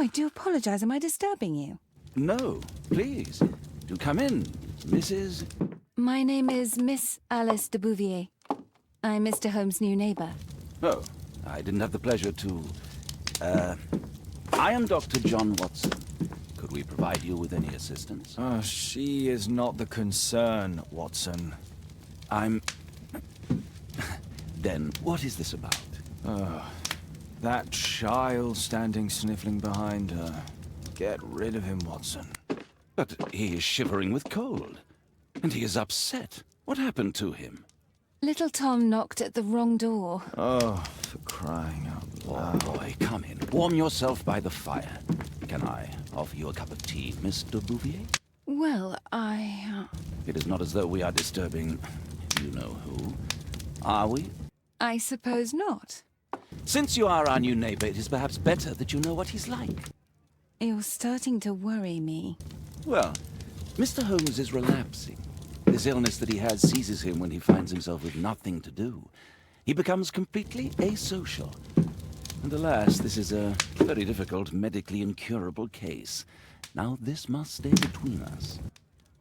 I do apologize. Am I disturbing you? No, please. Do come in, Mrs. My name is Miss Alice de Bouvier. I'm Mr. Holmes' new neighbor. Oh, I didn't have the pleasure to... I am Dr. John Watson. Could we provide you with any assistance? She is not the concern, Watson. Then what is this about? That child standing sniffling behind her. Get rid of him, Watson. But he is shivering with cold. And he is upset. What happened to him? Little Tom knocked at the wrong door. Oh, for crying out loud. Oh, boy, come in. Warm yourself by the fire. Can I offer you a cup of tea, Mr. Bouvier? Well, It is not as though we are disturbing you know who. Are we? I suppose not. Since you are our new neighbor, it is perhaps better that you know what he's like. You're starting to worry me. Well, Mr. Holmes is relapsing. This illness that he has seizes him when he finds himself with nothing to do. He becomes completely asocial. And alas, this is a very difficult, medically incurable case. Now this must stay between us.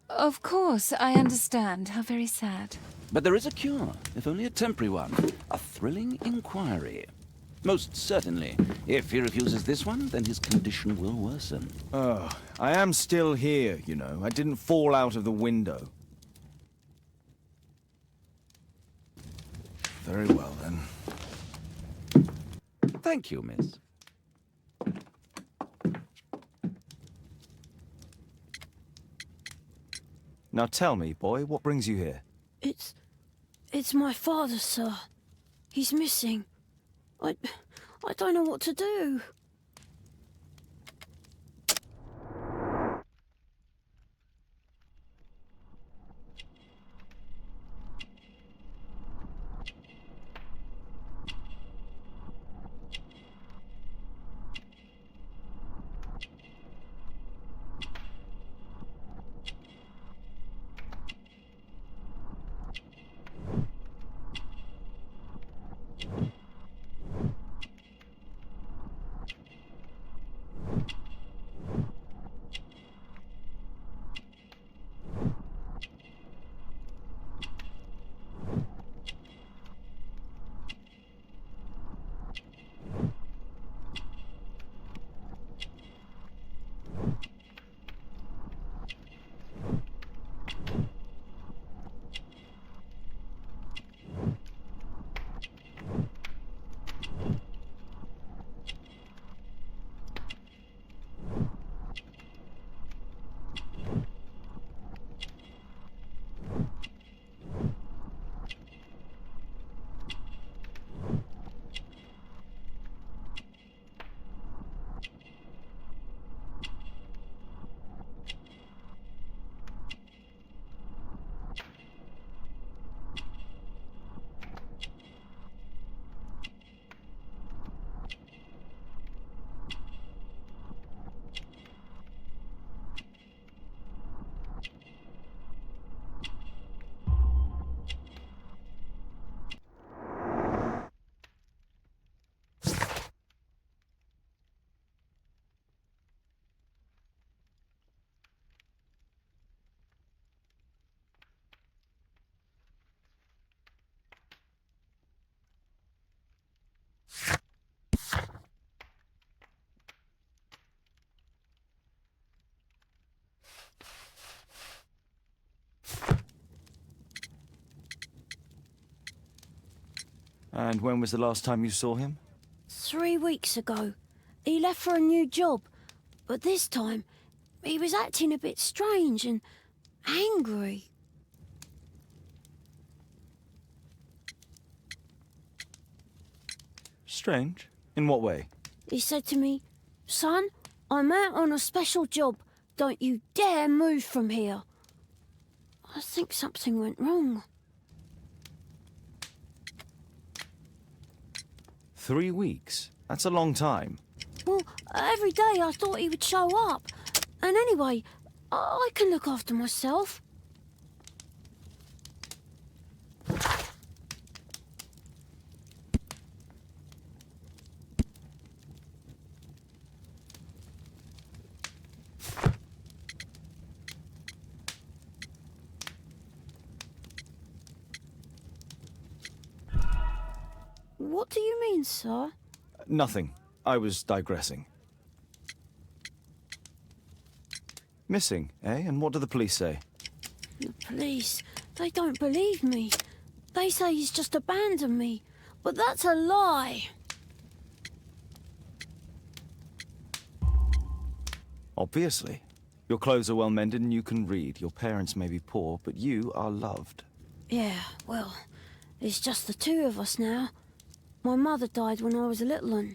Of course, I understand. How very sad. But there is a cure, if only a temporary one. A thrilling inquiry. Most certainly. If he refuses this one, then his condition will worsen. Oh, I am still here, you know. I didn't fall out of the window. Very well, then. Thank you, miss. Now tell me, boy, what brings you here? It's my father, sir. He's missing. I don't know what to do. And when was the last time you saw him? 3 weeks ago. He left for a new job. But this time, he was acting a bit strange and angry. Strange? In what way? He said to me, "Son, I'm out on a special job. Don't you dare move from here." I think something went wrong. 3 weeks? That's a long time. Well, every day I thought he would show up. And anyway, I can look after myself. What do you mean, sir? Nothing. I was digressing. Missing, eh? And what do the police say? The police, they don't believe me. They say he's just abandoned me. But that's a lie. Obviously. Your clothes are well mended and you can read. Your parents may be poor, but you are loved. Yeah, well, it's just the two of us now. My mother died when I was a little one.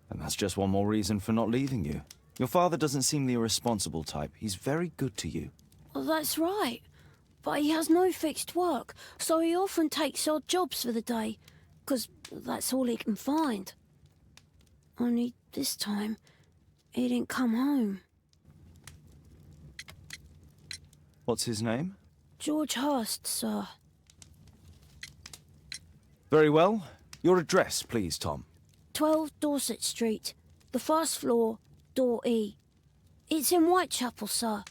And that's just one more reason for not leaving you. Your father doesn't seem the irresponsible type. He's very good to you. Well, that's right. But he has no fixed work, so he often takes odd jobs for the day, 'cause that's all he can find. Only this time, he didn't come home. What's his name? George Hurst, sir. Very well. Your address, please, Tom. 12 Dorset Street, the first floor, door E. It's in Whitechapel, sir.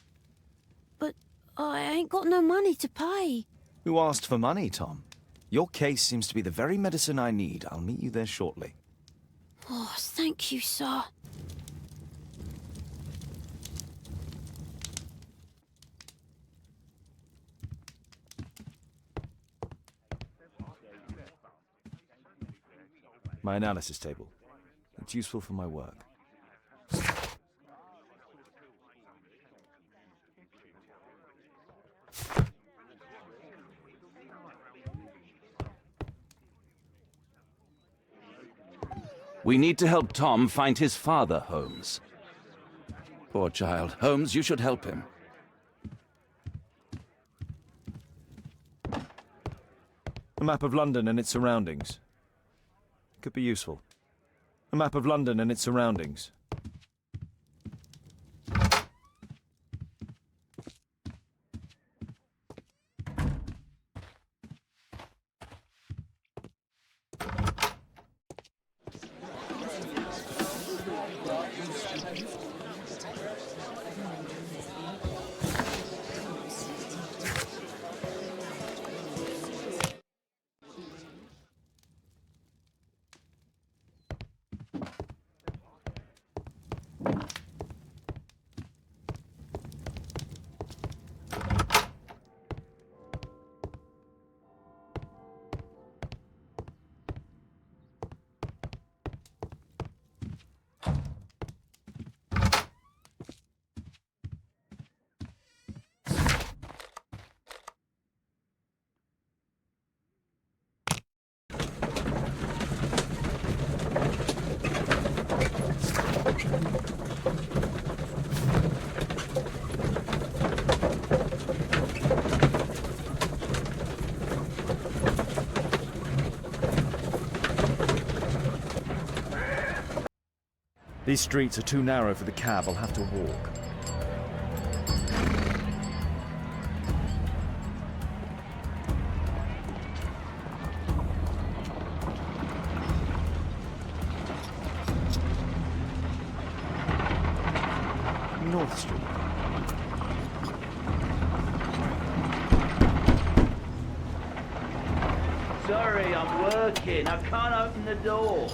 But I ain't got no money to pay. Who asked for money, Tom? Your case seems to be the very medicine I need. I'll meet you there shortly. Oh, thank you, sir. My analysis table. It's useful for my work. We need to help Tom find his father, Holmes. Poor child. Holmes, you should help him. A map of London and its surroundings. Could be useful. A map of London and its surroundings. These streets are too narrow for the cab. I'll have to walk. North Street. Sorry, I'm working. I can't open the door.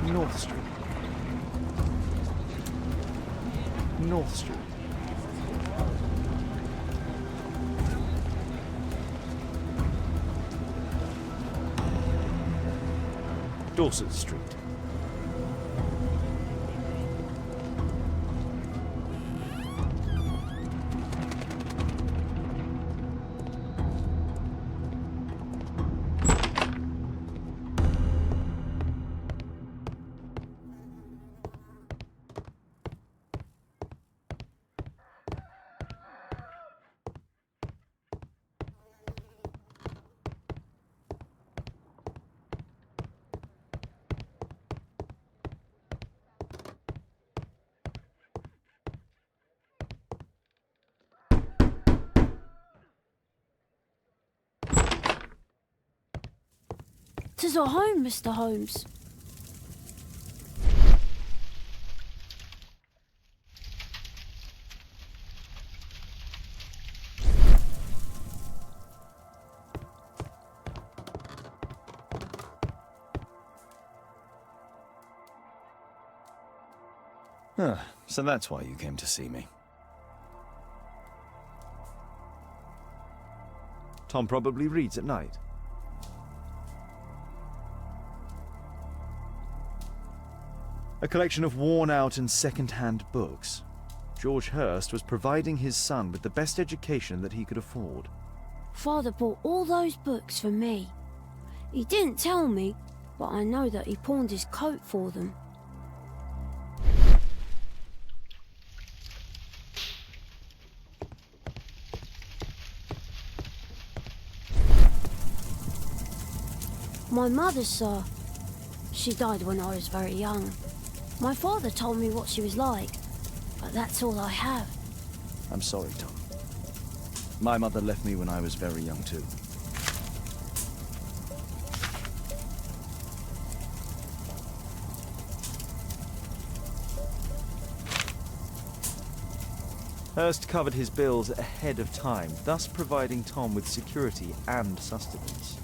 North Street. North Street. Dorset Street. doctors are home, Mr. Holmes. So that's why you came to see me. Tom probably reads at night. A collection of worn-out and second-hand books. George Hurst was providing his son with the best education that he could afford. Father bought all those books for me. He didn't tell me, but I know that he pawned his coat for them. My mother, sir, she died when I was very young. My father told me what she was like, but that's all I have. I'm sorry, Tom. My mother left me when I was very young too. Hurst covered his bills ahead of time, thus providing Tom with security and sustenance.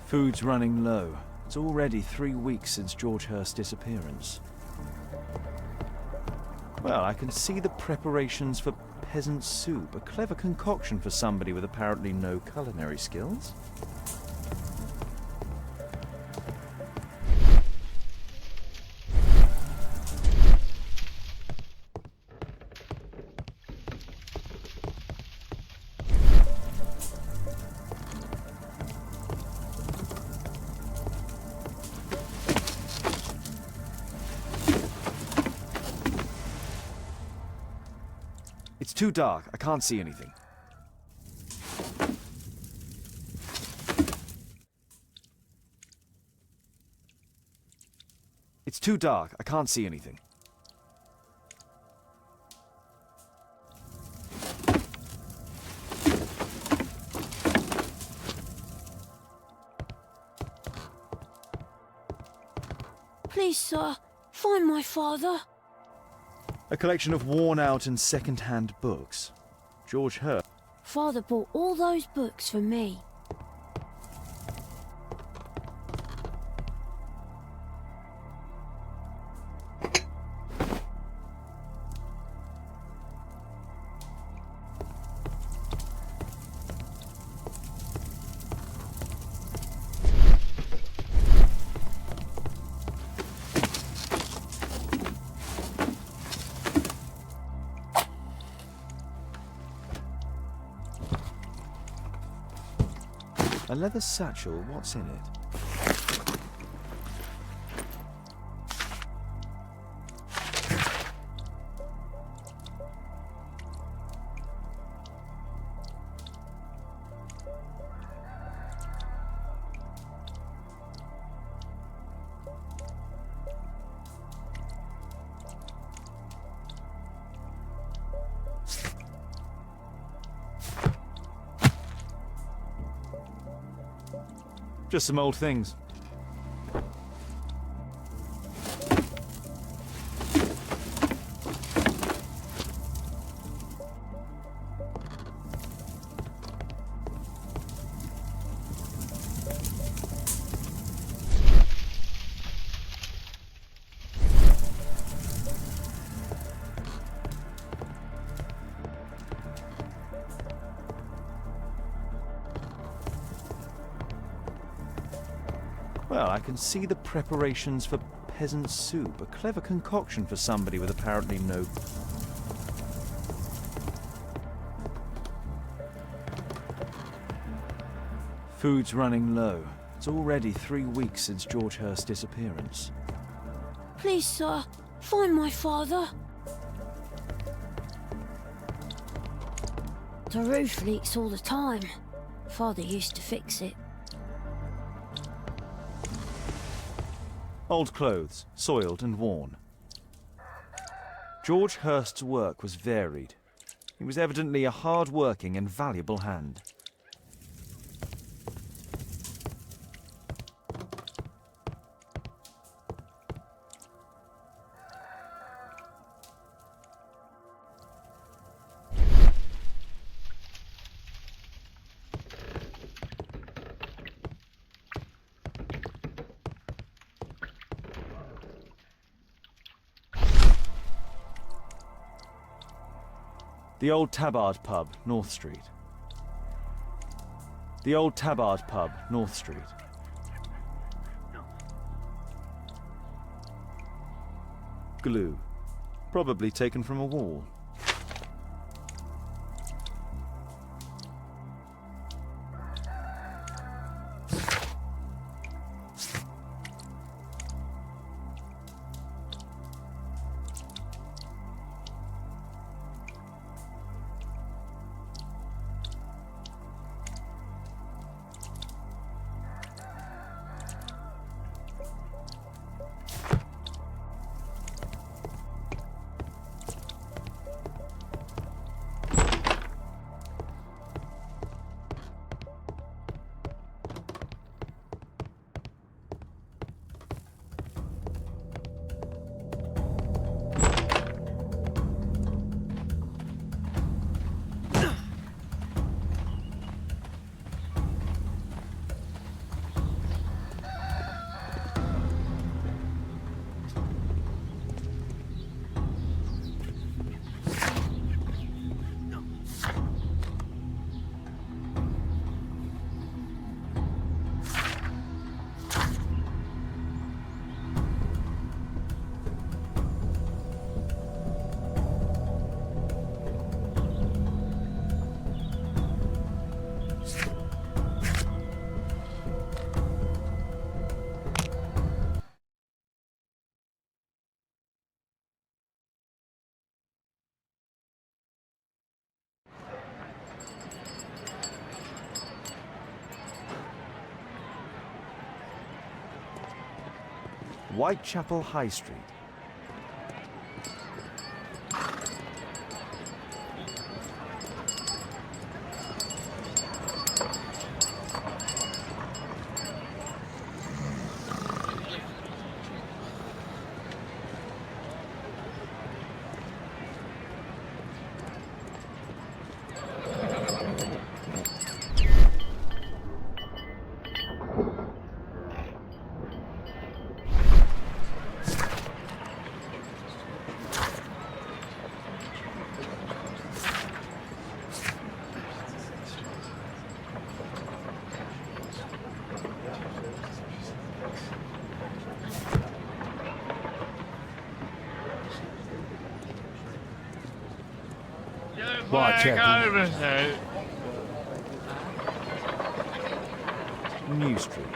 Food's running low. It's already 3 weeks since George Hurst's disappearance. Well, I can see the preparations for peasant soup, a clever concoction for somebody with apparently no culinary skills. It's too dark. I can't see anything. It's too dark. I can't see anything. Please, sir, find my father. A collection of worn-out and second-hand books. George Hurst. Father bought all those books for me. A leather satchel, what's in it? Just some old things. Well, I can see the preparations for peasant soup, a clever concoction for somebody with apparently no... Food's running low. It's already 3 weeks since George Hurst's disappearance. Please, sir, find my father. The roof leaks all the time. Father used to fix it. Old clothes, soiled and worn. George Hurst's work was varied. He was evidently a hard-working and valuable hand. The Old Tabard Pub, North Street. The Old Tabard Pub, North Street. Glue. Probably taken from a wall. Whitechapel High Street. Whitechapel. New Street.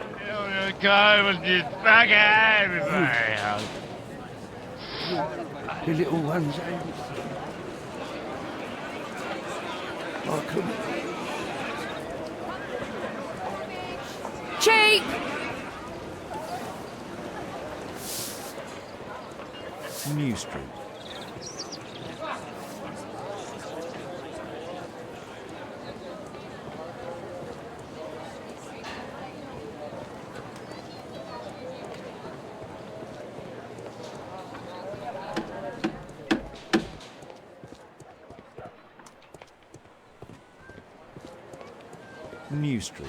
The little ones, eh? I couldn't. Cheap! New Street. New Street.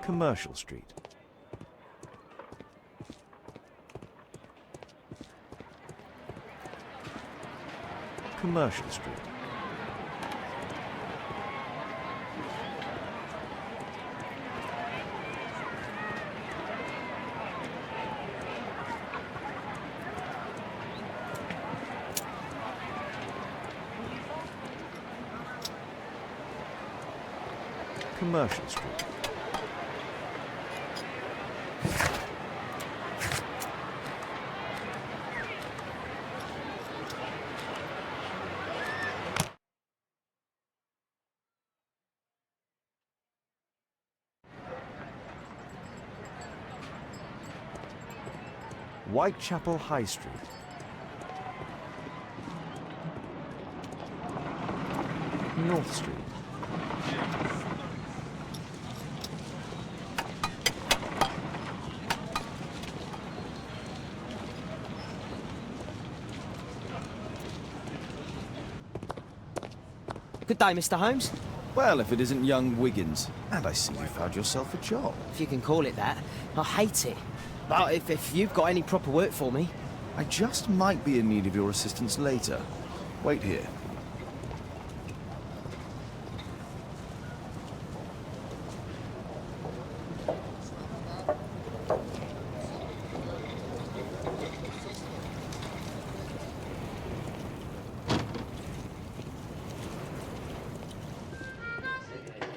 Commercial Street. Commercial Street. Commercial Street. Whitechapel High Street. North Street. Good day, Mr. Holmes. Well, if it isn't young Wiggins. And I see you found yourself a job. If you can call it that. I hate it. But if you've got any proper work for me... I just might be in need of your assistance later. Wait here.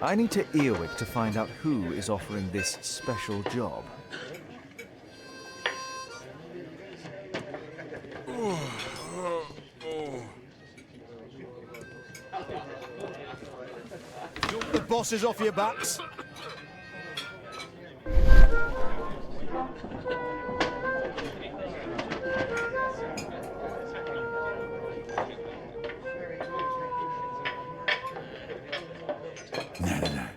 I need to Earwick to find out who is offering this special job. The boss is off your backs. No.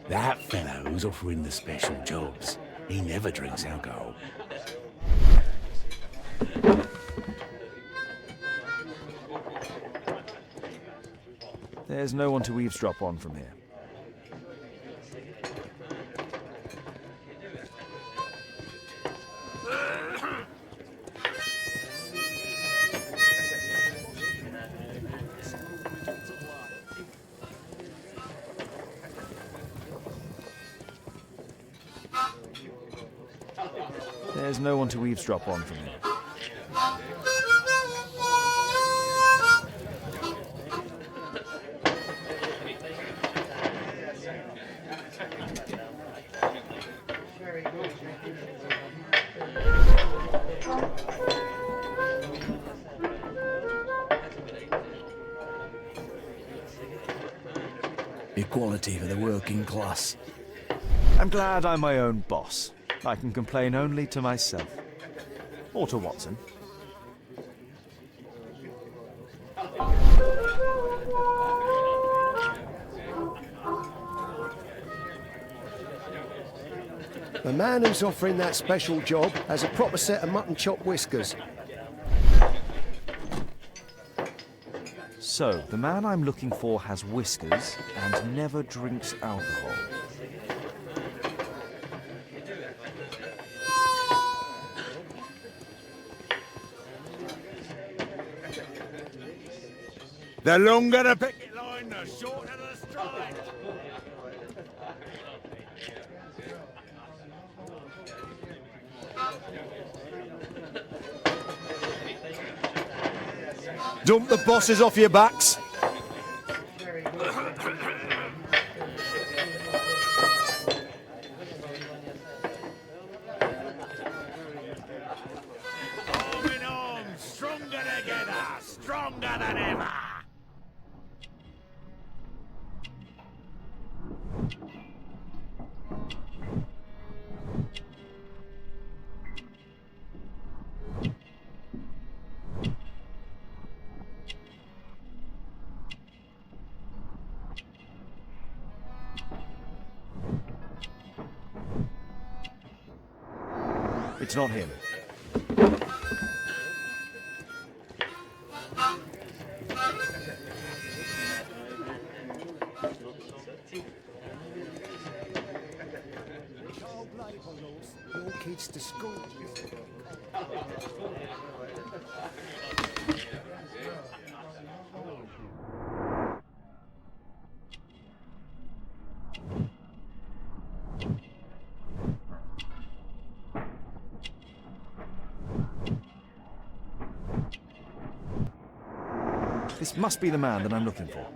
That fellow who's offering the special jobs, he never drinks alcohol. There's no one to eavesdrop on from here. There's no one to eavesdrop on from here. Equality for the working class. I'm glad I'm my own boss. I can complain only to myself. Or to Watson. The man who's offering that special job has a proper set of mutton chop whiskers. So, the man I'm looking for has whiskers and never drinks alcohol. The longer the picket line, the shorter the stride. Dump the bosses off your backs. Arm in arm, stronger together, stronger than ever. It's not him. Your kids to school. This must be the man that I'm looking for.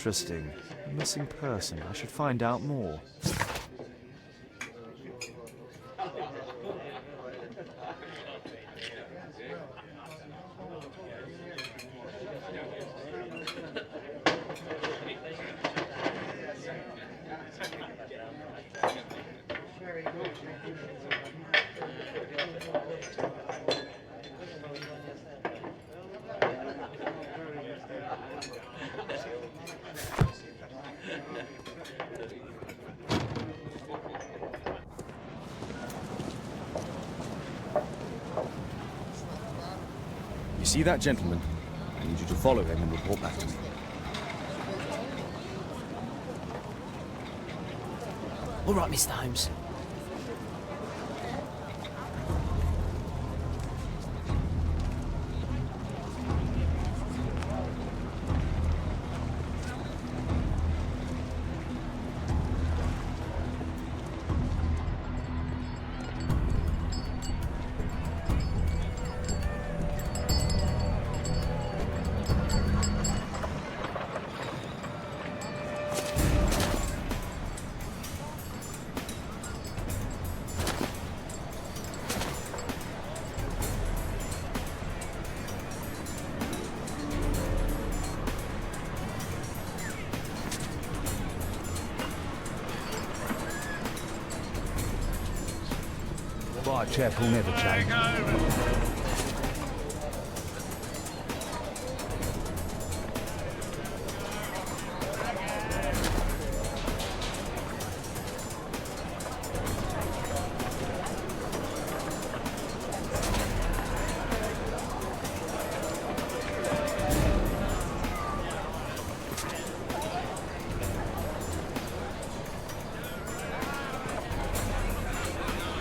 Interesting. A missing person. I should find out more. You see that gentleman? I need you to follow him and report back to me. All right, Mr. Holmes. By a chap who'll never change.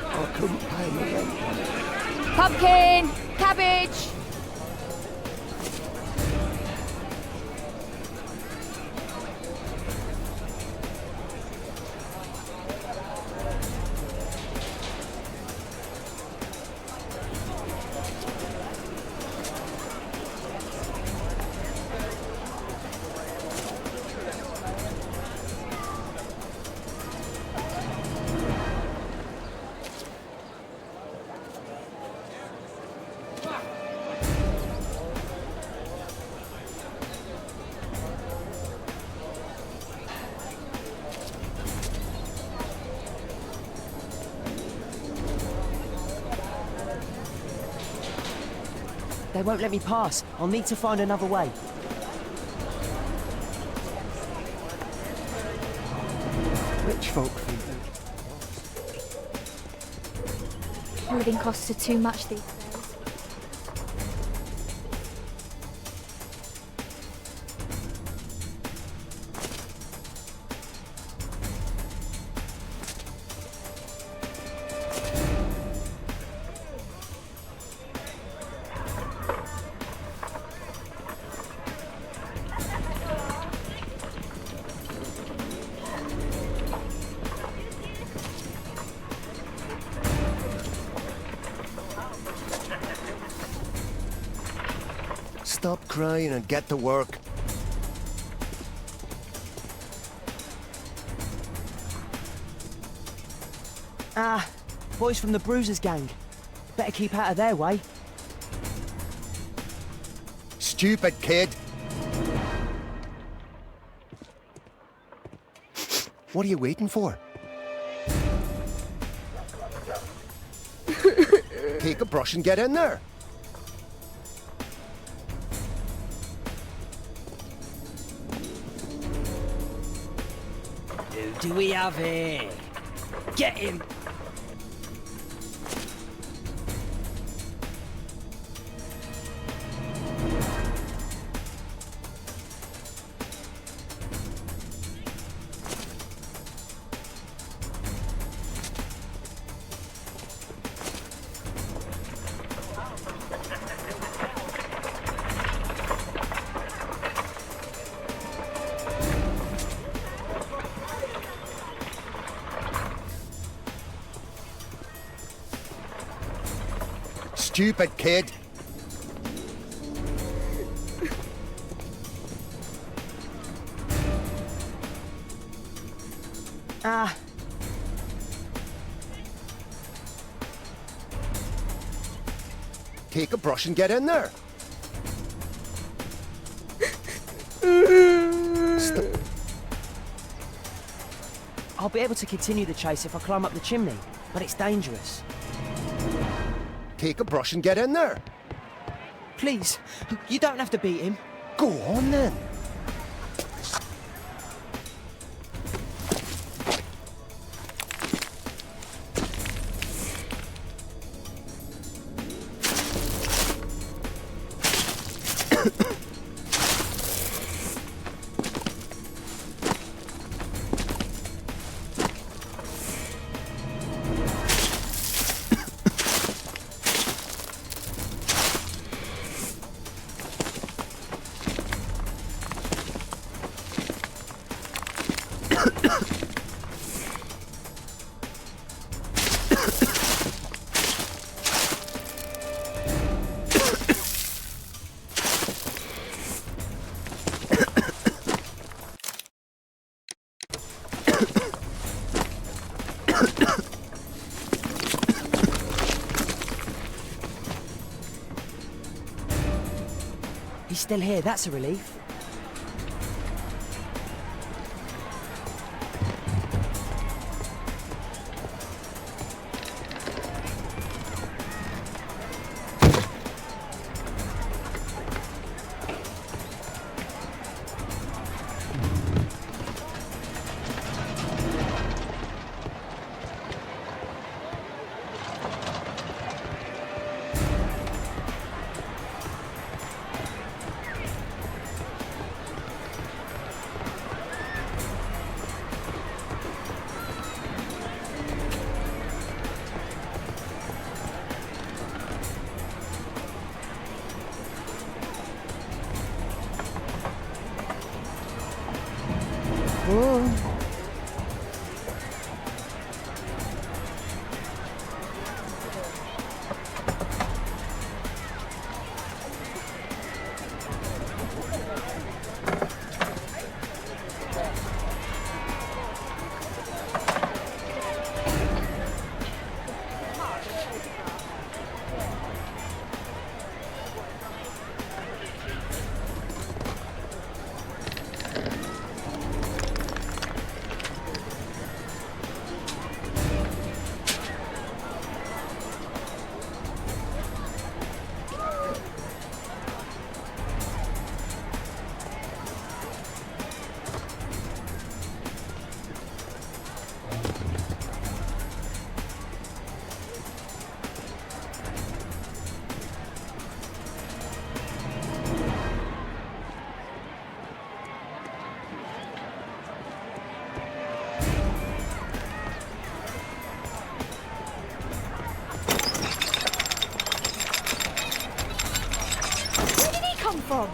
I couldn't pay my rent. Pumpkin! Cabbage! They won't let me pass. I'll need to find another way. Rich folk think Living costs are too much these days. stop crying and get to work. Ah, boys from the Bruisers gang. Better keep out of their way. Stupid kid. What are you waiting for? Take a brush and get in there. do we have here? Get him! Stupid kid. Take a brush and get in there. I'll be able to continue the chase if I climb up the chimney, but it's dangerous. Take a brush and get in there. Please, you don't have to beat him. Go on then. He's still here, that's a relief. From?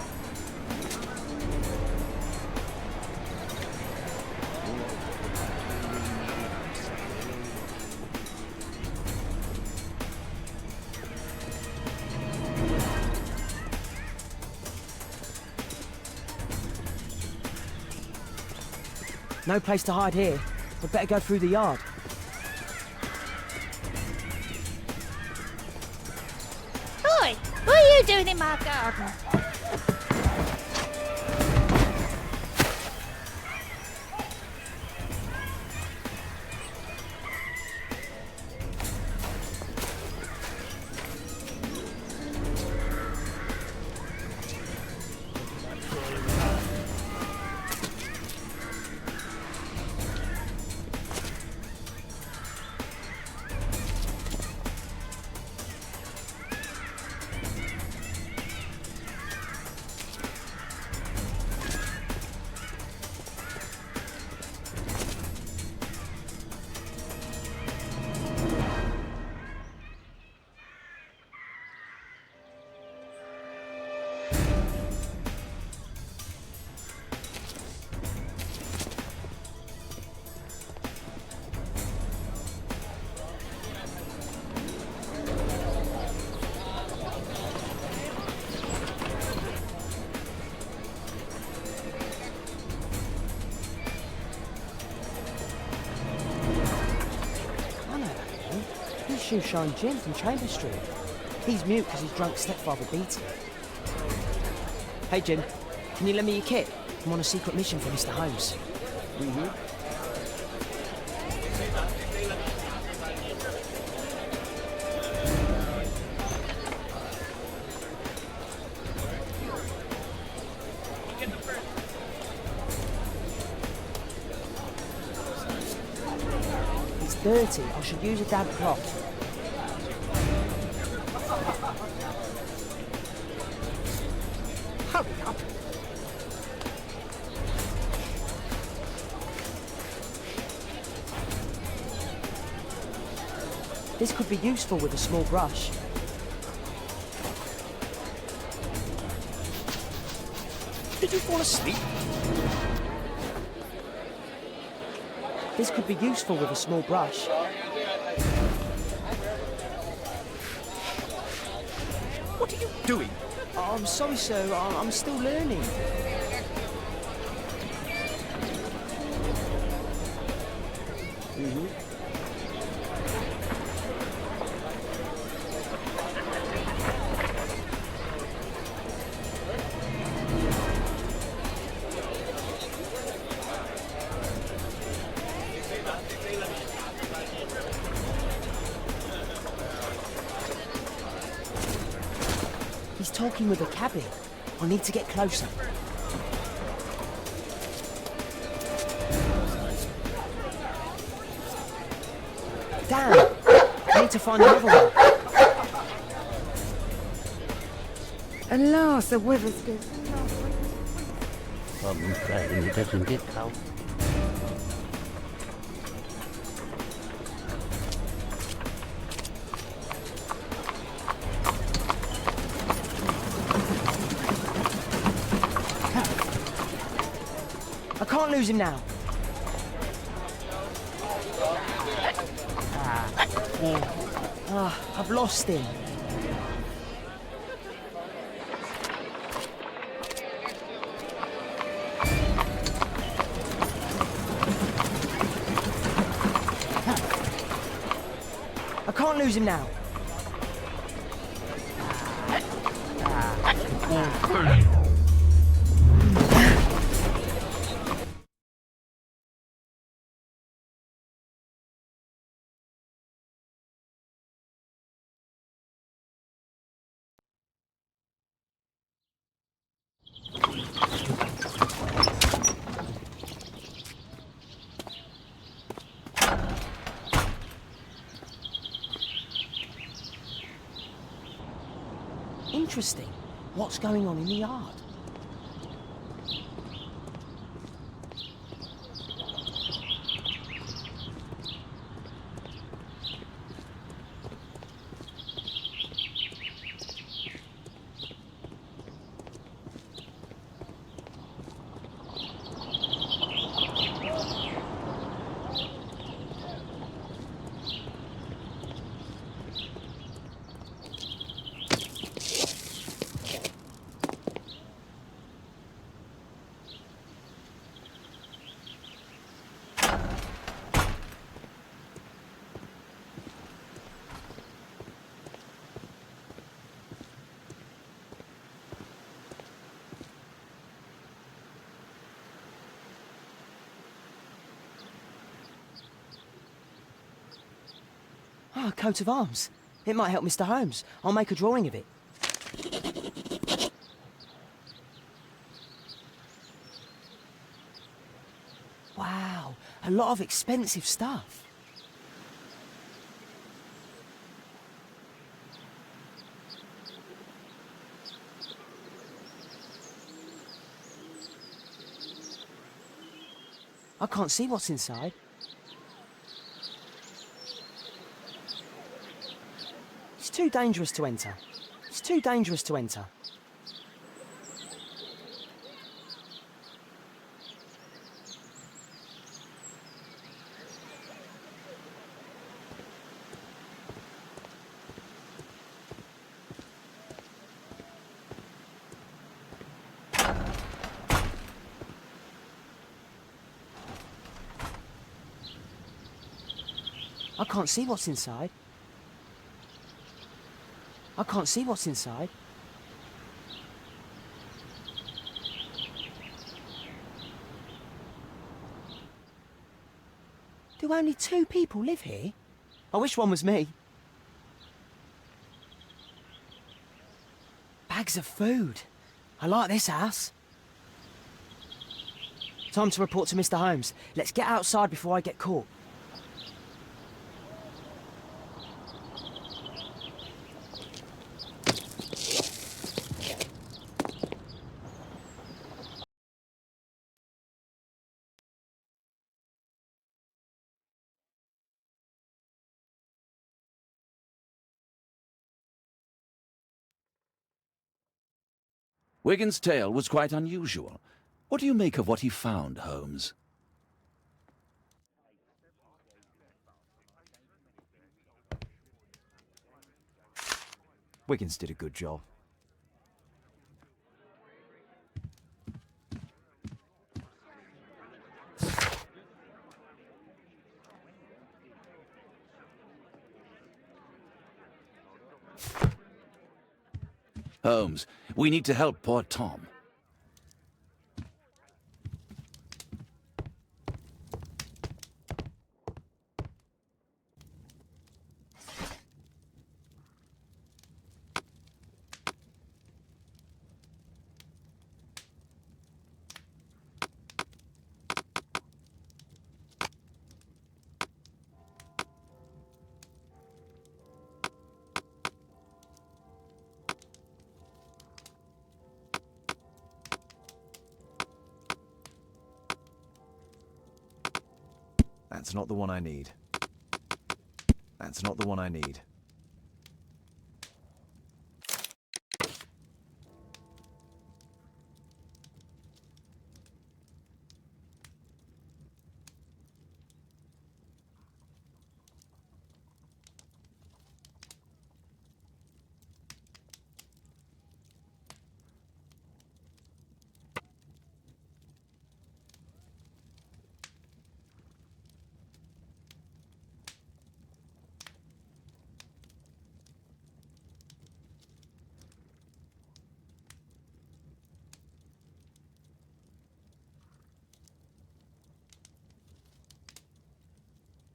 No place to hide here. We'd better go through the yard. Oi! What are you doing in my garden? shoe shine Jim from Chamber Street. He's mute because his drunk stepfather beat him. Hey, Jim, can you lend me your kit? I'm on a secret mission for Mr. Holmes. It's dirty. I should use a damp cloth. Hurry up. This could be useful with a small brush. Did you fall asleep? This could be useful with a small brush. What are you doing? Oh, I'm sorry, sir. I'm still learning. He's talking with a cabin. I need to get closer. Damn! I need to find another one. At last, the weather's good. ผมใส่ในกระสุนที่เขา I can't lose him now. I've lost him. I can't lose him now. Interesting. What's going on in the yard? Ah, a coat of arms. It might help Mr. Holmes. I'll make a drawing of it. Wow, a lot of expensive stuff. I can't see what's inside. It's too dangerous to enter. It's too dangerous to enter. I can't see what's inside. I can't see what's inside. Do only 2 people live here? I wish one was me. Bags of food. I like this house. Time to report to Mr. Holmes. Let's get outside before I get caught. Wigan's tale was quite unusual. What do you make of what he found, Holmes? Wiggins did a good job. Holmes, we need to help poor Tom. That's not the one I need. That's not the one I need.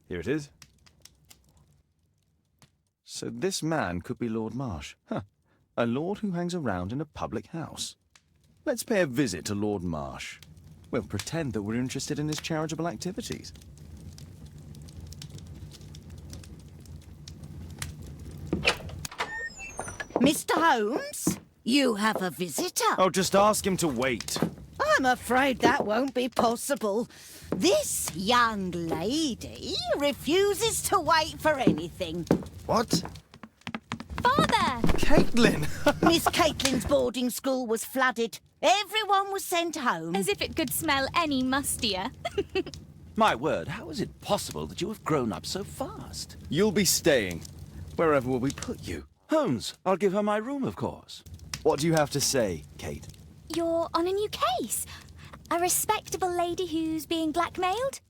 Here it is. So this man could be Lord Marsh. Huh. A lord who hangs around in a public house. Let's pay a visit to Lord Marsh. We'll pretend that we're interested in his charitable activities. Mr. Holmes, you have a visitor. Oh, just ask him to wait. I'm afraid that won't be possible. This young lady refuses to wait for anything. What? Father! Caitlin! Miss Caitlin's boarding school was flooded. Everyone was sent home. As if it could smell any mustier. My word, how is it possible that you have grown up so fast? You'll be staying. Wherever will we put you? Holmes, I'll give her my room, of course. What do you have to say, Kate? You're on a new case. A respectable lady who's being blackmailed?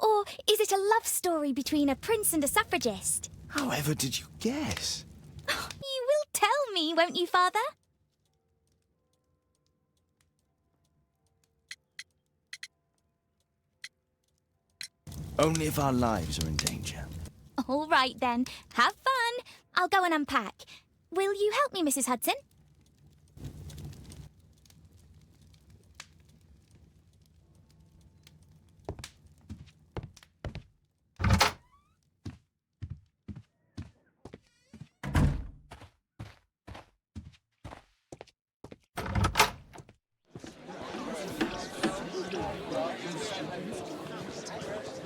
Or is it a love story between a prince and a suffragist? However did you guess? You will tell me, won't you, Father? Only if our lives are in danger. All right, then. Have fun. I'll go and unpack. Will you help me, Mrs. Hudson?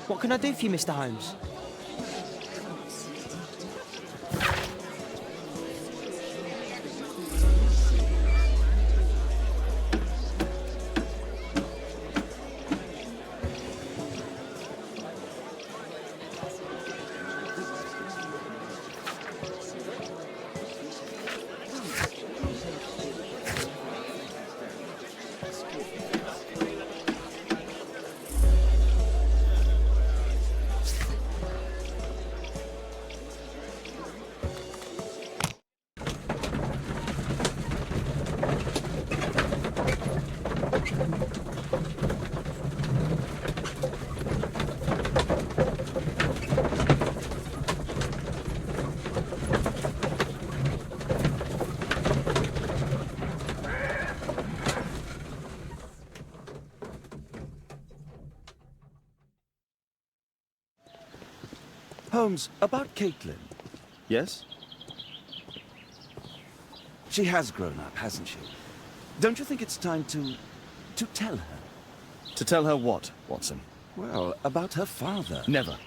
What can I do for you, Mr. Holmes? Holmes, about Caitlin. Yes? She has grown up, hasn't she? Don't you think it's time to tell her? To tell her what, Watson? Well, about her father. Never.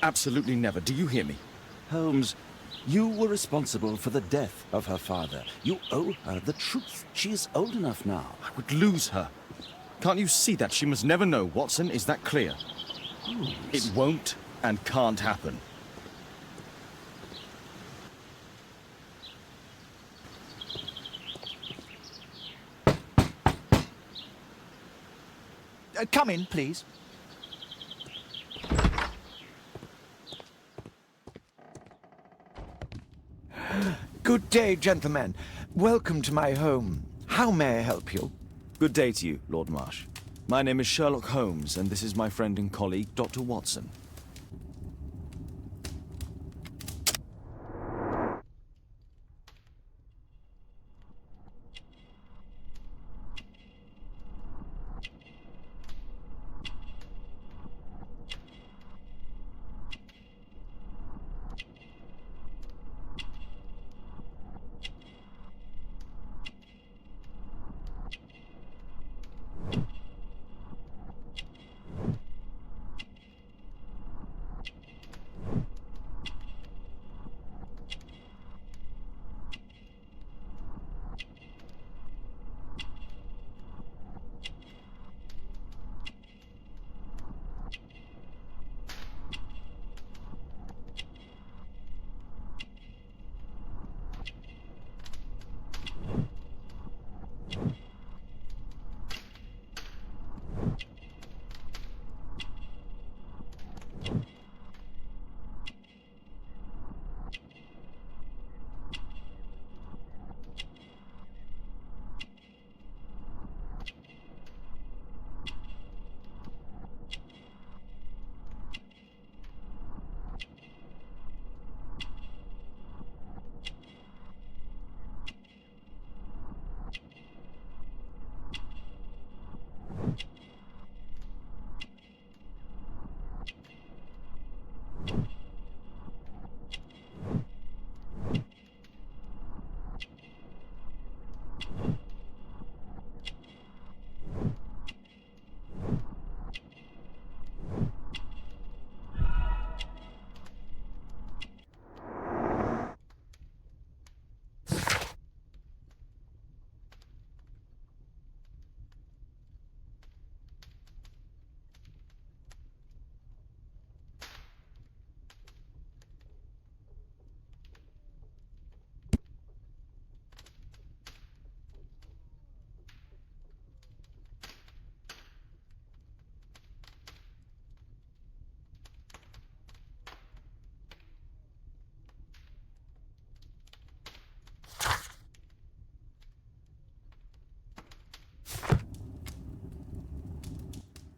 Absolutely never. Do you hear me? Holmes, you were responsible for the death of her father. You owe her the truth. She is old enough now. I would lose her. Can't you see that? She must never know, Watson. Is that clear? Holmes. It won't and can't happen. Come in, please. Good day, gentlemen. Welcome to my home. How may I help you? Good day to you, Lord Marsh. My name is Sherlock Holmes, and this is my friend and colleague, Dr. Watson.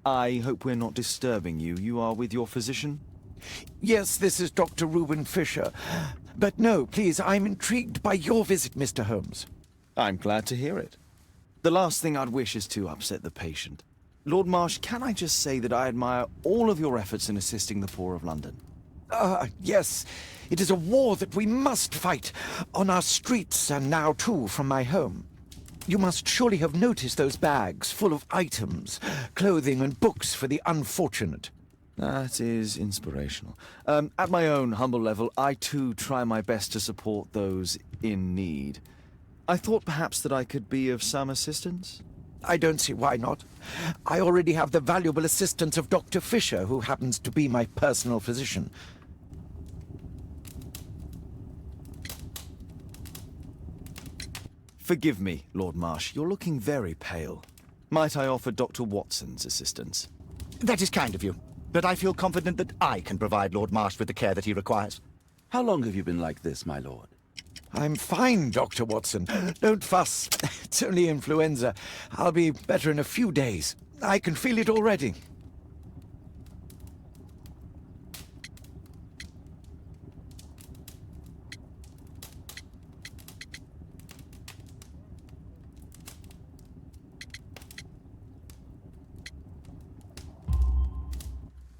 I hope we're not disturbing you. You are with your physician? Yes, this is Dr. Reuben Fisher. But no, please, I'm intrigued by your visit, Mr. Holmes. I'm glad to hear it. The last thing I'd wish is to upset the patient. Lord Marsh, can I just say that I admire all of your efforts in assisting the poor of London? Yes. It is a war that we must fight, on our streets and now, too, from my home. You must surely have noticed those bags full of items, clothing and books for the unfortunate. That is inspirational. At my own humble level, I too try my best to support those in need. I thought perhaps that I could be of some assistance? I don't see why not. I already have the valuable assistance of Dr. Fisher, who happens to be my personal physician. Forgive me, Lord Marsh. You're looking very pale. Might I offer Dr. Watson's assistance? That is kind of you, but I feel confident that I can provide Lord Marsh with the care that he requires. How long have you been like this, my lord? I'm fine, Dr. Watson. Don't fuss. It's only influenza. I'll be better in a few days. I can feel it already.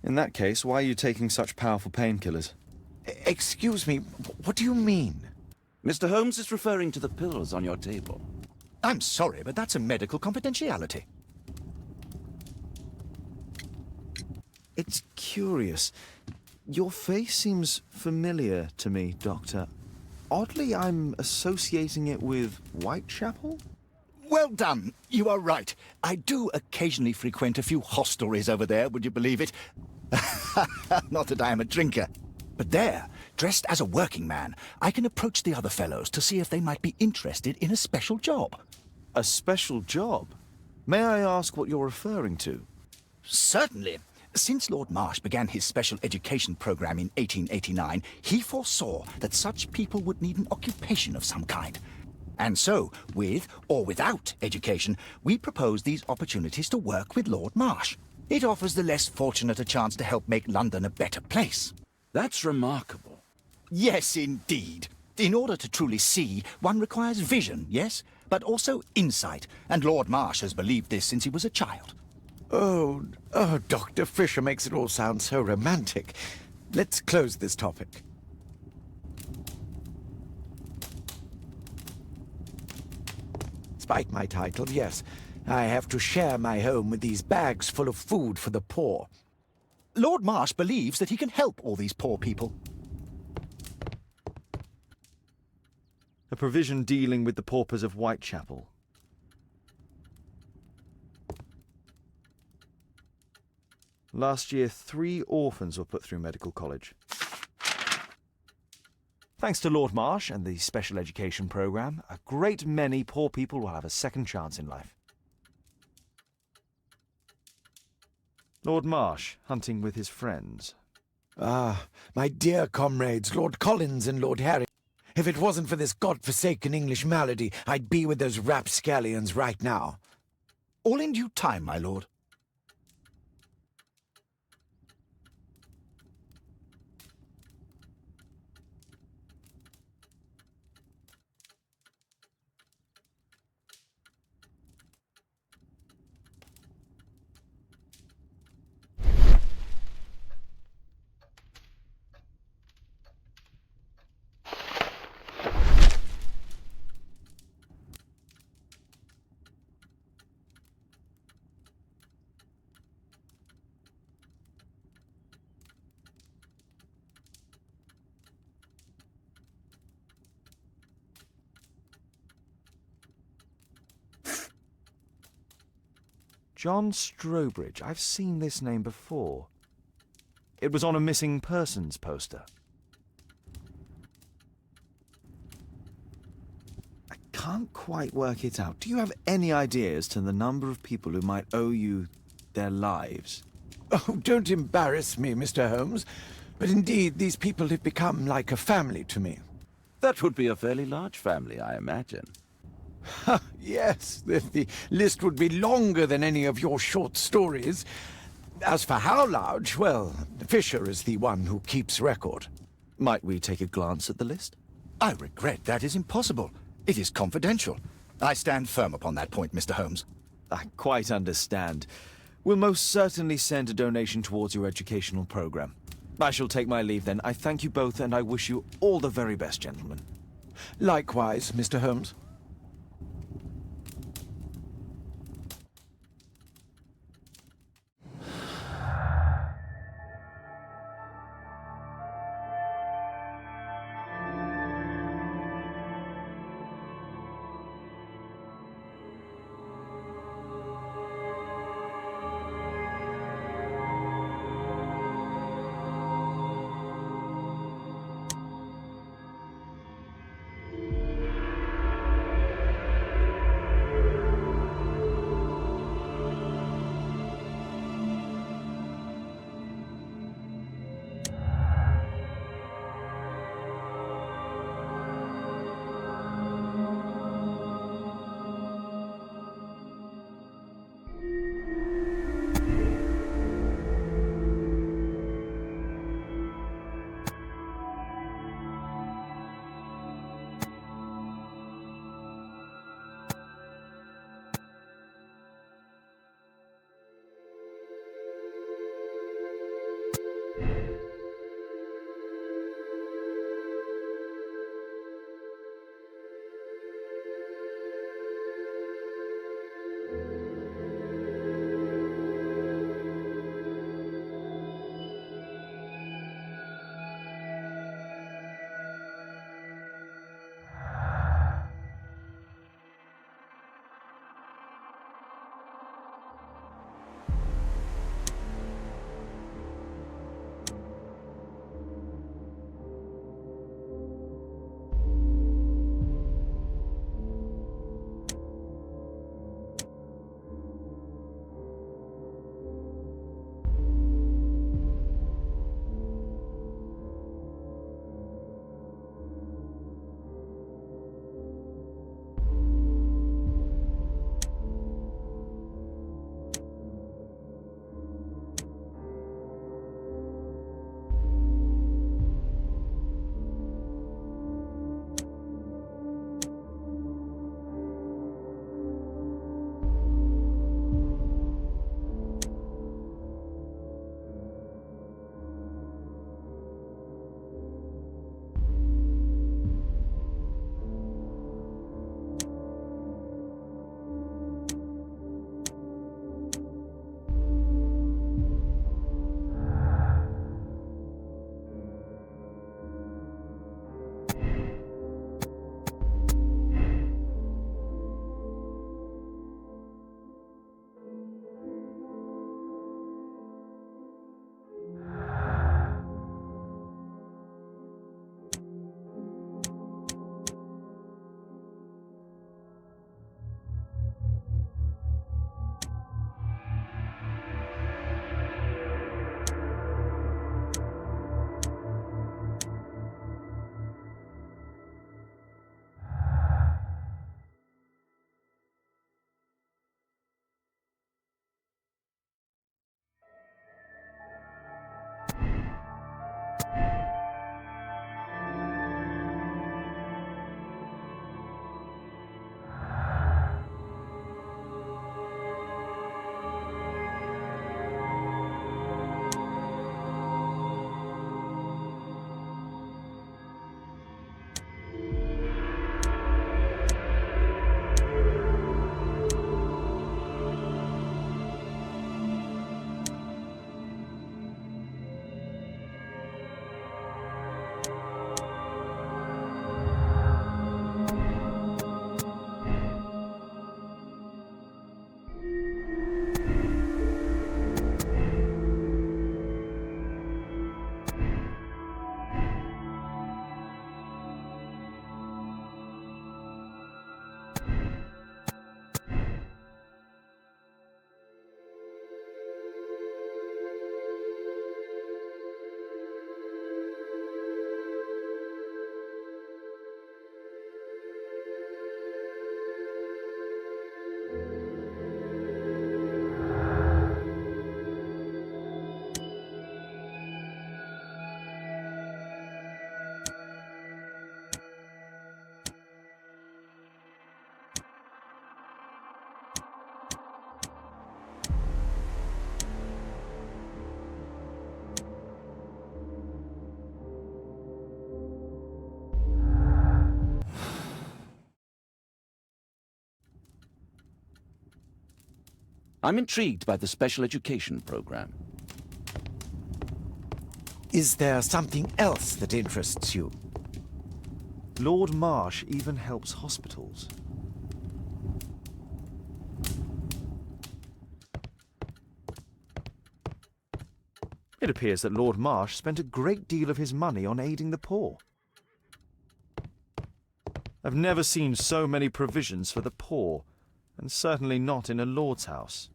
In that case, why are you taking such powerful painkillers? Excuse me, what do you mean? Mr. Holmes is referring to the pills on your table. I'm sorry, but that's a medical confidentiality. It's curious. Your face seems familiar to me, Doctor. Oddly, I'm associating it with Whitechapel? Well done. You are right. I do occasionally frequent a few hostelries over there, would you believe it? Not that I am a drinker. But there, dressed as a working man, I can approach the other fellows to see if they might be interested in a special job. A special job? May I ask what you're referring to? Certainly. Since Lord Marsh began his special education program in 1889, he foresaw that such people would need an occupation of some kind. And so, with or without education, we propose these opportunities to work with Lord Marsh. It offers the less fortunate a chance to help make London a better place. That's remarkable. Yes, indeed. In order to truly see, one requires vision, yes, but also insight, and Lord Marsh has believed this since he was a child. Oh, Dr. Fisher makes it all sound so romantic. Let's close this topic. Despite my title, yes, I have to share my home with these bags full of food for the poor. Lord Marsh believes that he can help all these poor people. A provision dealing with the paupers of Whitechapel. Last year, 3 orphans were put through medical college. Thanks to Lord Marsh and the special education programme, a great many poor people will have a second chance in life. Lord Marsh, hunting with his friends. Ah, my dear comrades, Lord Collins and Lord Harry. If it wasn't for this godforsaken English malady, I'd be with those rapscallions right now. All in due time, my lord. John Strobridge. I've seen this name before. It was on a missing persons poster. I can't quite work it out. Do you have any idea as to the number of people who might owe you their lives? Oh, don't embarrass me, Mr. Holmes. But indeed, these people have become like a family to me. That would be a fairly large family, I imagine. Yes, the list would be longer than any of your short stories. As for how large, well, Fisher is the one who keeps record. Might we take a glance at the list? I regret that is impossible. It is confidential. I stand firm upon that point, Mr. Holmes. I quite understand. We'll most certainly send a donation towards your educational program. I shall take my leave then. I thank you both and I wish you all the very best, gentlemen. Likewise, Mr. Holmes. I'm intrigued by the special education program. Is there something else that interests you? Lord Marsh even helps hospitals. It appears that Lord Marsh spent a great deal of his money on aiding the poor. I've never seen so many provisions for the poor, and certainly not in a lord's house.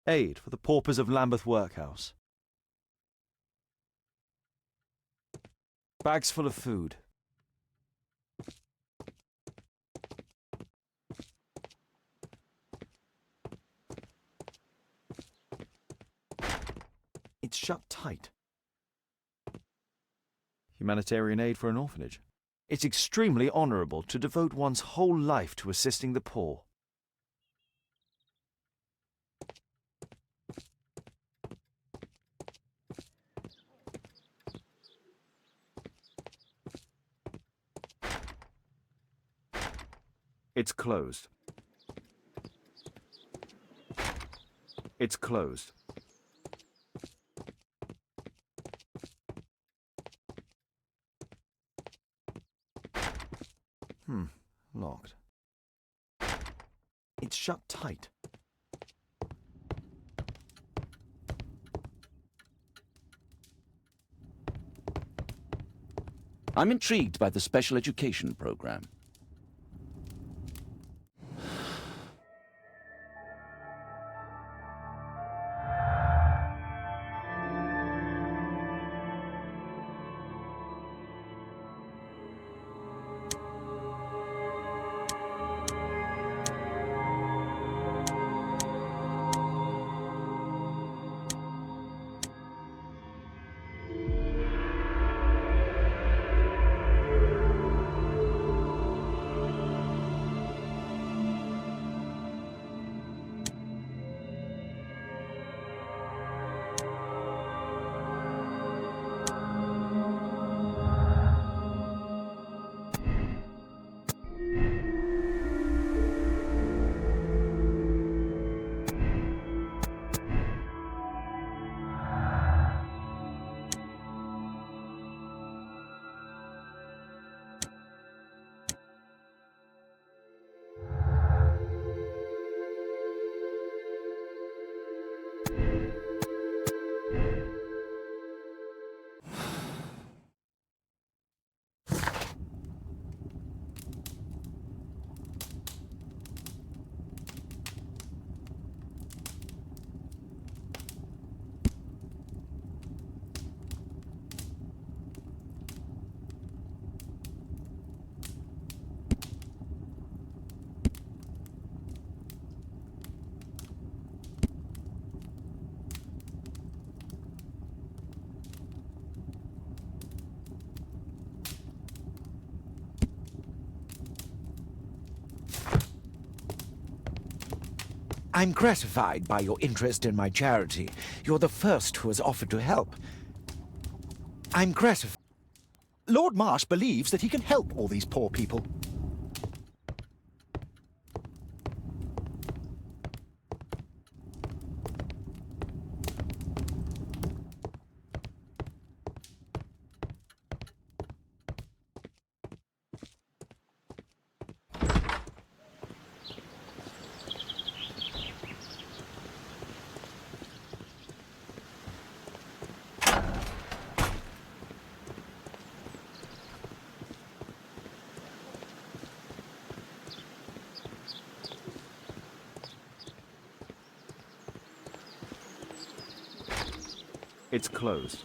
Aid for the paupers of Lambeth Workhouse. Bags full of food. It's shut tight. Humanitarian aid for an orphanage. It's extremely honourable to devote one's whole life to assisting the poor. It's closed. It's closed. Locked. It's shut tight. I'm intrigued by the special education program. I'm gratified by your interest in my charity. You're the first who has offered to help. I'm gratified. Lord Marsh believes that he can help all these poor people. It's closed.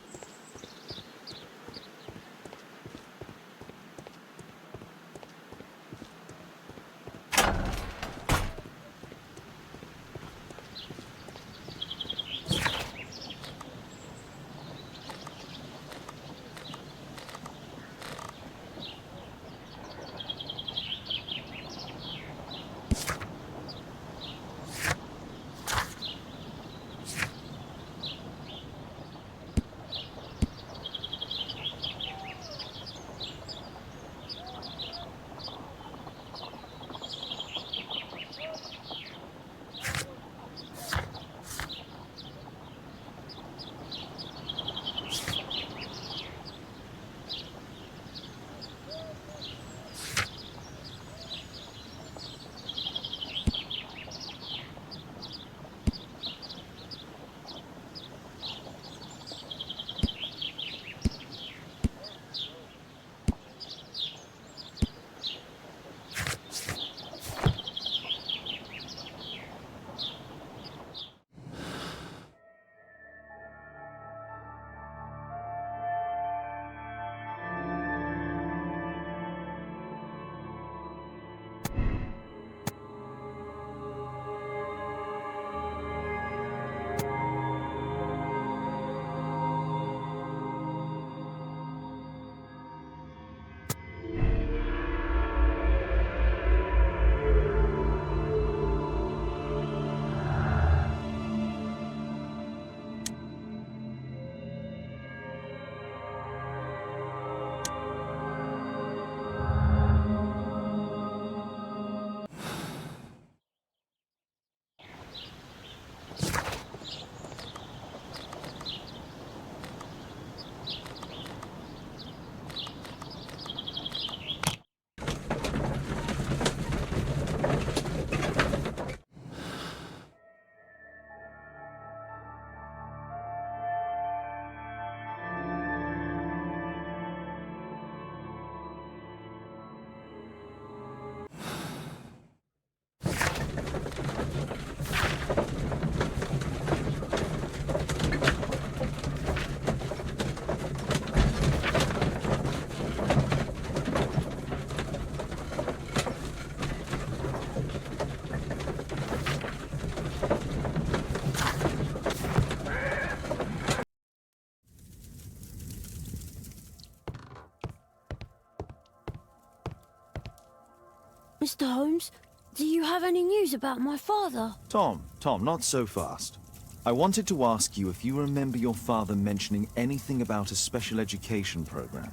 Mr. Holmes, do you have any news about my father? Tom, not so fast. I wanted to ask you if you remember your father mentioning anything about a special education program.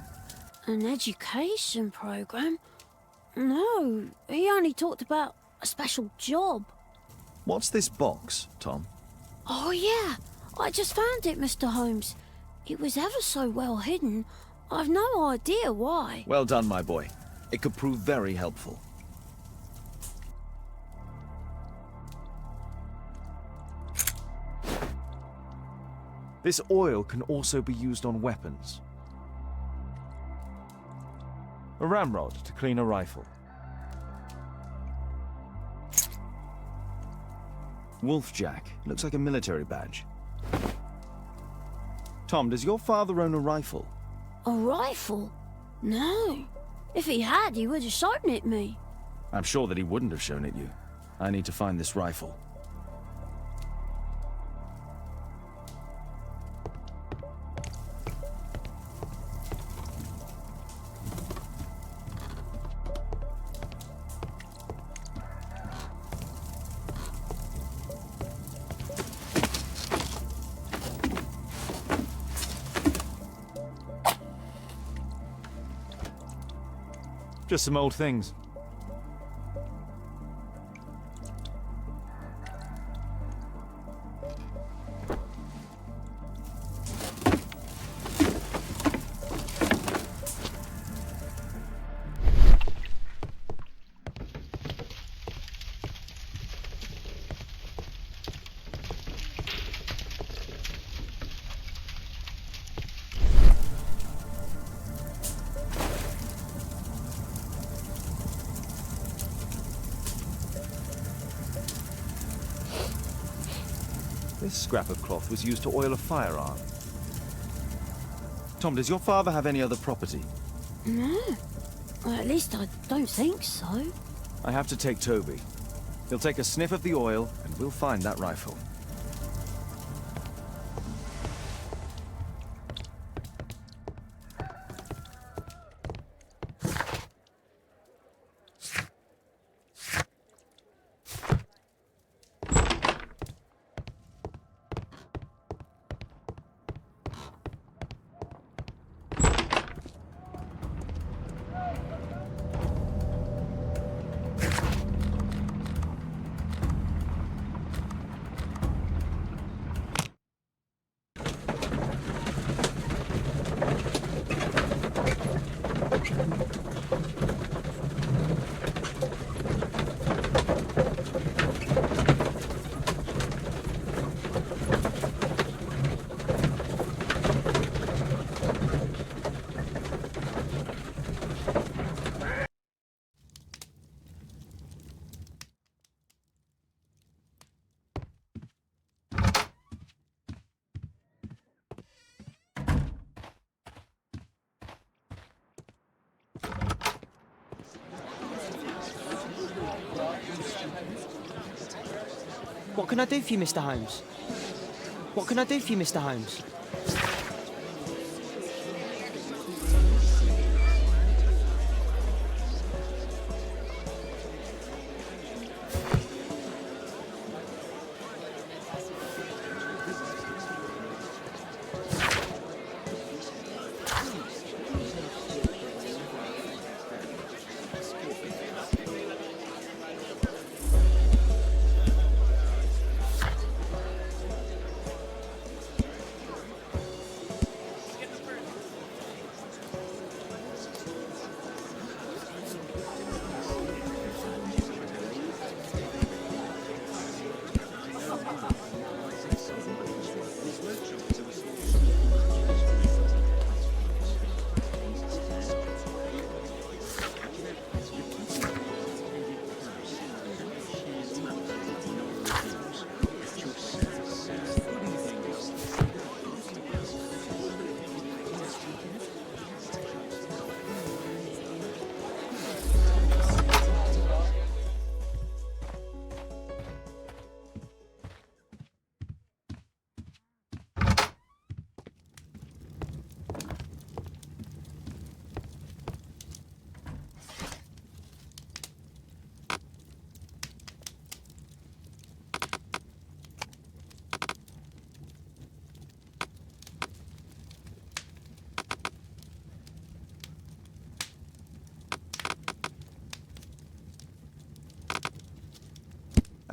An education program? No, he only talked about a special job. What's this box, Tom? Oh, yeah. I just found it, Mr. Holmes. It was ever so well hidden. I've no idea why. Well done, my boy. It could prove very helpful. This oil can also be used on weapons. A ramrod to clean a rifle. Wolfjack. Looks like a military badge. Tom, does your father own a rifle? A rifle? No. If he had, he would have shown it me. I'm sure that he wouldn't have shown it you. I need to find this rifle. Just some old things. This scrap of cloth was used to oil a firearm. Tom, does your father have any other property? No. Well, at least I don't think so. I have to take Toby. He'll take a sniff of the oil, and we'll find that rifle. What can I do for you, Mr. Holmes? What can I do for you, Mr. Holmes?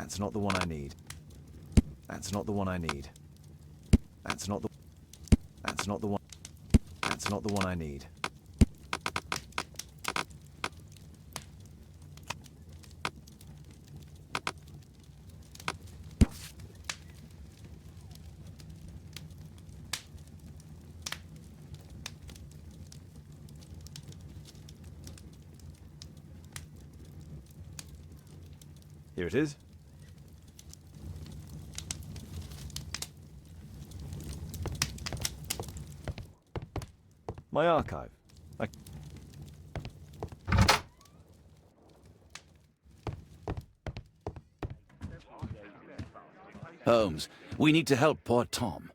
That's not the one I need. That's not the one I need. That's not the... That's not the one... That's not the one I need. Here it is. My archive. Holmes, we need to help poor Tom.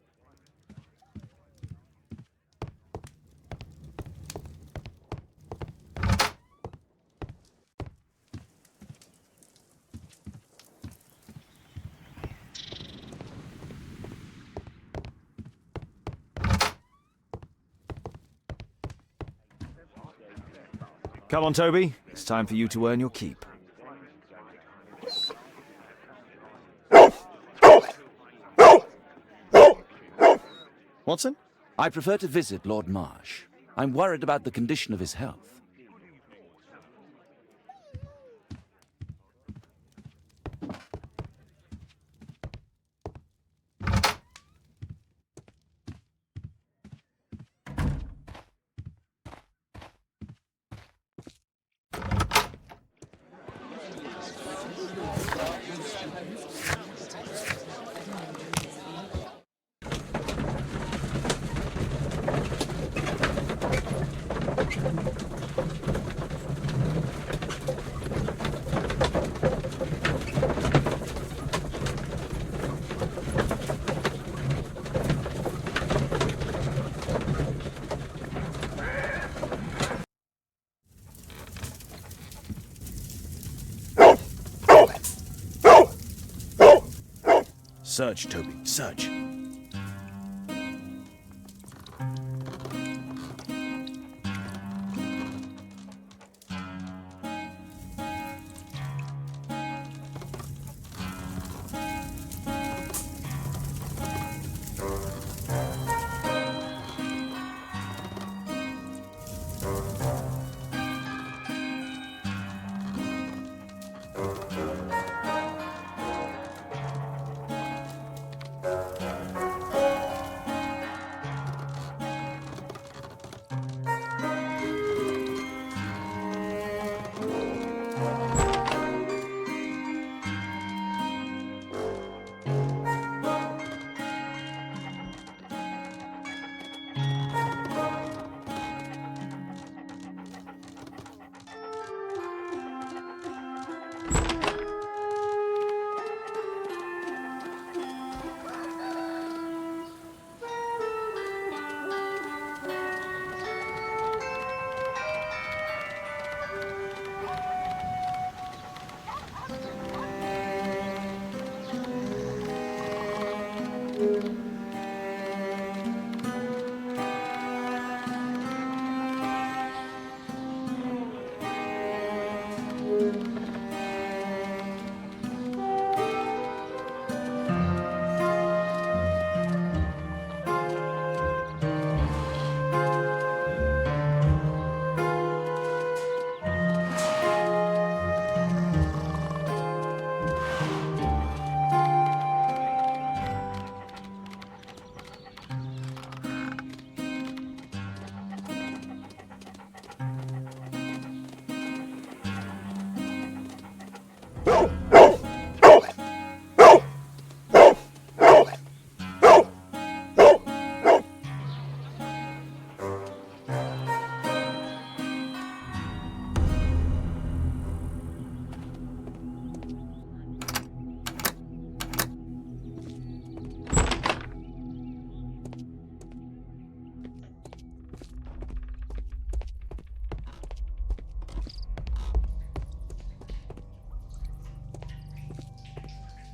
Come on, Toby. It's time for you to earn your keep. Watson? I prefer to visit Lord Marsh. I'm worried about the condition of his health. Search, Toby, search.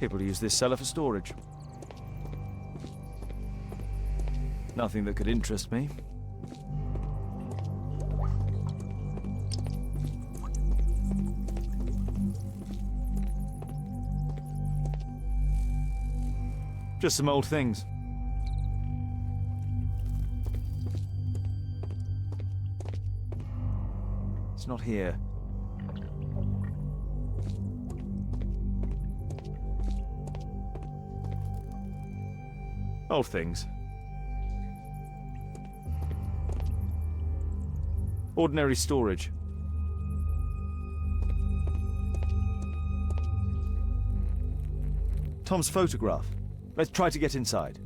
People use this cellar for storage. Nothing that could interest me. Just some old things. It's not here. Old things. Ordinary storage. Tom's photograph. Let's try to get inside.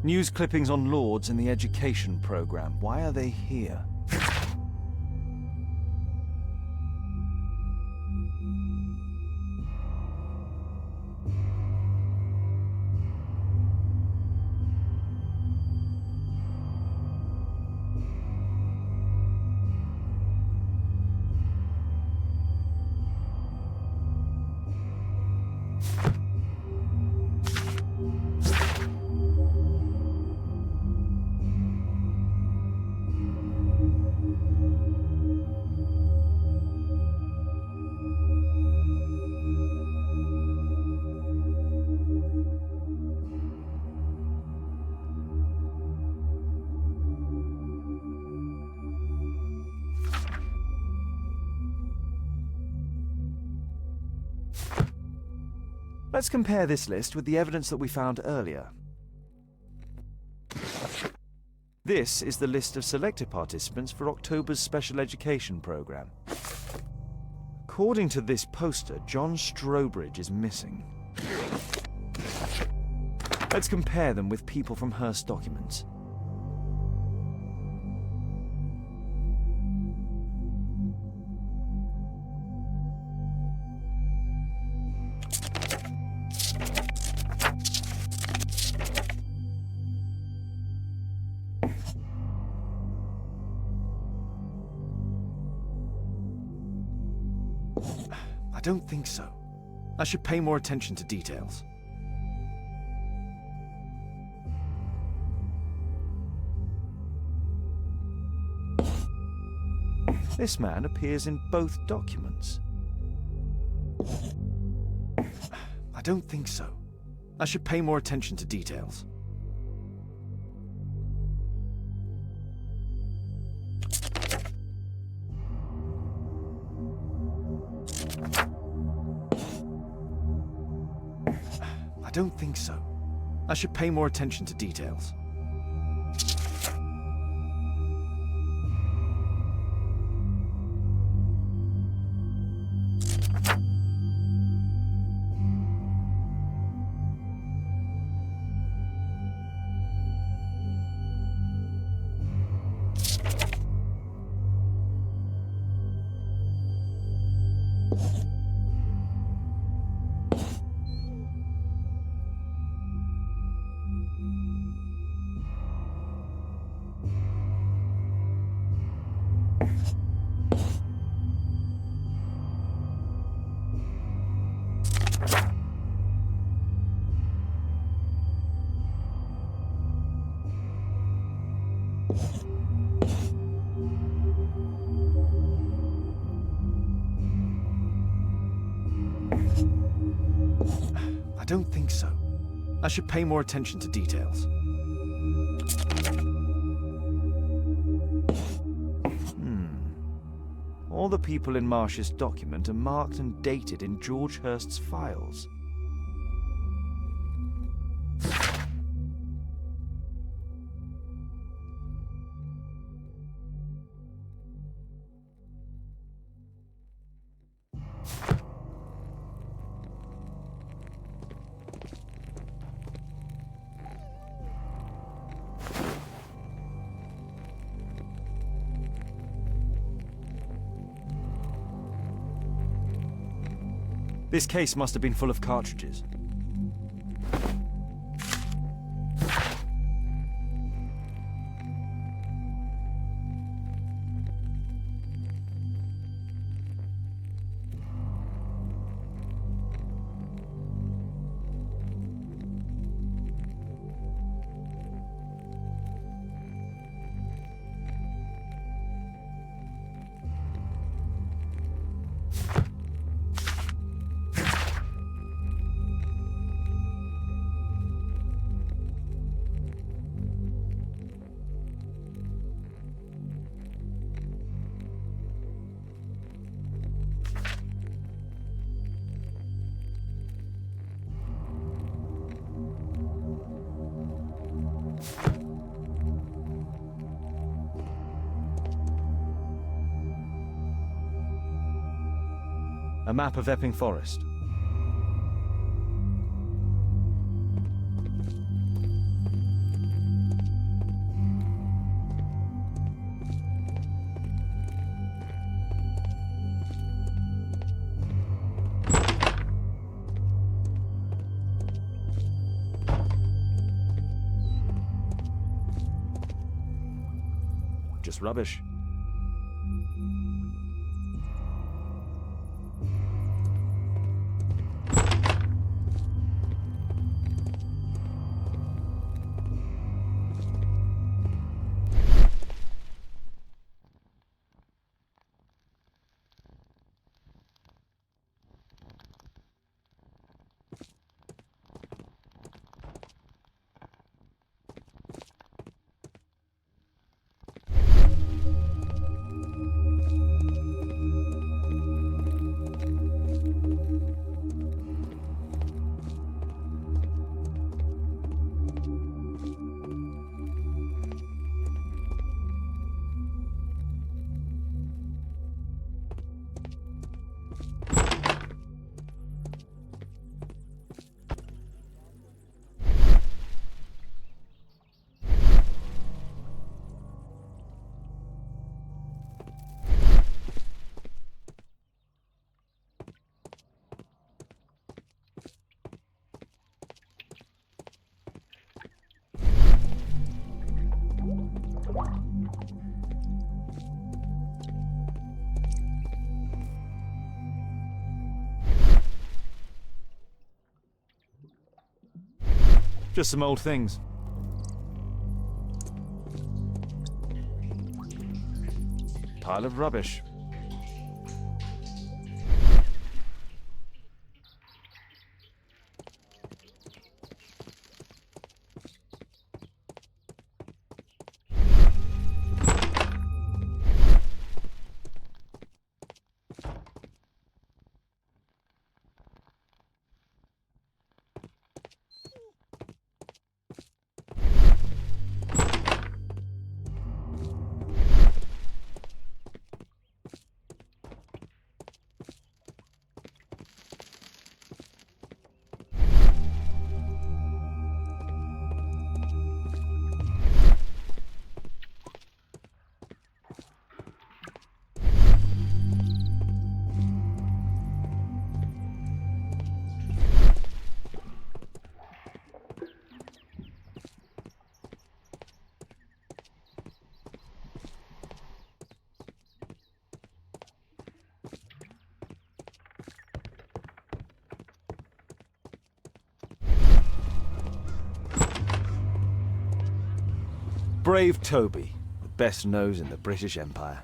News clippings on Lords in the education program. Why are they here? Let's compare this list with the evidence that we found earlier. This is the list of selected participants for October's special education program. According to this poster, John Strobridge is missing. Let's compare them with people from Hearst documents. I don't think so. I should pay more attention to details. This man appears in both documents. I don't think so. I should pay more attention to details. I don't think so. I should pay more attention to details. I don't think so. I should pay more attention to details. All the people in Marsh's document are marked and dated in George Hurst's files. This case must have been full of cartridges. A map of Epping Forest. Just rubbish. Just some old things. Pile of rubbish. Brave Toby, the best nose in the British Empire.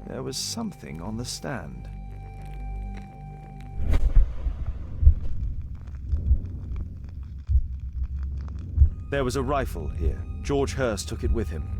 There was something on the stand. There was a rifle here. George Hurst took it with him.